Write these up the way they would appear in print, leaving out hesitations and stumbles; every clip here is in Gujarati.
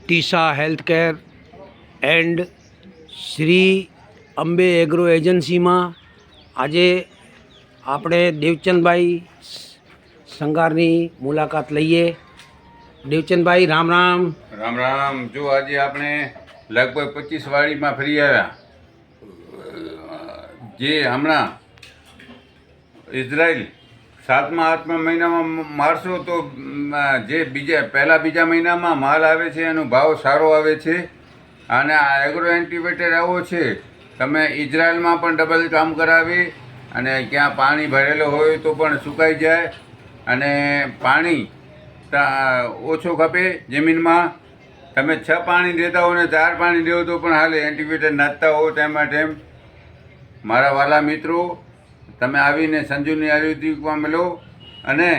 ટીસા health care and Shri Ambe agro એજન્સીમાં આજે આપણે દેવચંદભાઈ સંઘારની મુલાકાત લઈએ. દેવચંદભાઈ રામ રામ. રામ રામ. જો આજે આપણે લગભગ 25 વાડીમાં ફરી આવ્યા. જે હમણાં ઇઝરાયલ 7મા મહિનામાં મારશો તો જે પહેલા બીજા મહિનામાં માલ આવે છે એનો ભાવ સારો આવે છે. અને આ એગ્રો એન્ટિવેટર એવો છે, તમે ઇઝરાયલમાં પણ ડબલ કામ કરાવી અને ક્યાં પાણી ભરેલો હોય તો પણ સુકાઈ જાય અને પાણી ઓછો ખપે જમીનમાં. તમે 6 પાણી દેતા હો ને 4 પાણી દેવો તો પણ હાલે. એન્ટિવેટર નાખતા હો ટાઈમમાં ટાઈમ. મારા વાલા મિત્રો, તમે આવીને સંજુની આયુર્વેદિકમાં મળો અને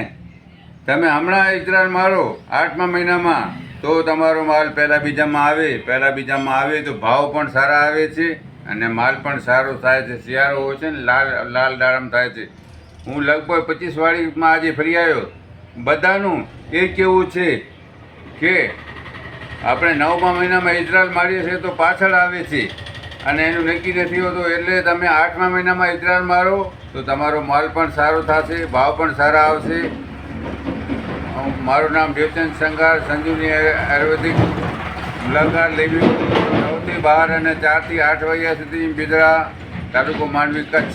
તમે હમણાં ઇઝરાયલ મારો 8મા મહિનામાં તો તમારો માલ પહેલાં બીજામાં આવે તો ભાવ પણ સારા આવે છે અને માલ પણ સારો થાય છે. શિયાળો હોય છે ને લાલ દાડમ થાય છે. હું લગભગ 25 વાડીમાં આજે ફરી આવ્યો. બધાનું એ કહેવું છે કે આપણે 9મા મહિનામાં ઇઝરાયલ મારીએ છીએ તો પાછળ આવે છે અને એનું નક્કી નથી હોતું. એટલે તમે 8મા મહિનામાં ઇઝરાયલ મારો તો તમારો માલ પણ સારો થશે, ભાવ પણ સારા આવશે. મારું નામ દેવચંદ સંઘાર, સંજુની આયુર્વેદિક. મુલાકાત લેવી 9 થી 12 અને 4 થી 8 વાગ્યા સુધી, બિદડા, તાલુકો માંડવી, કચ્છ.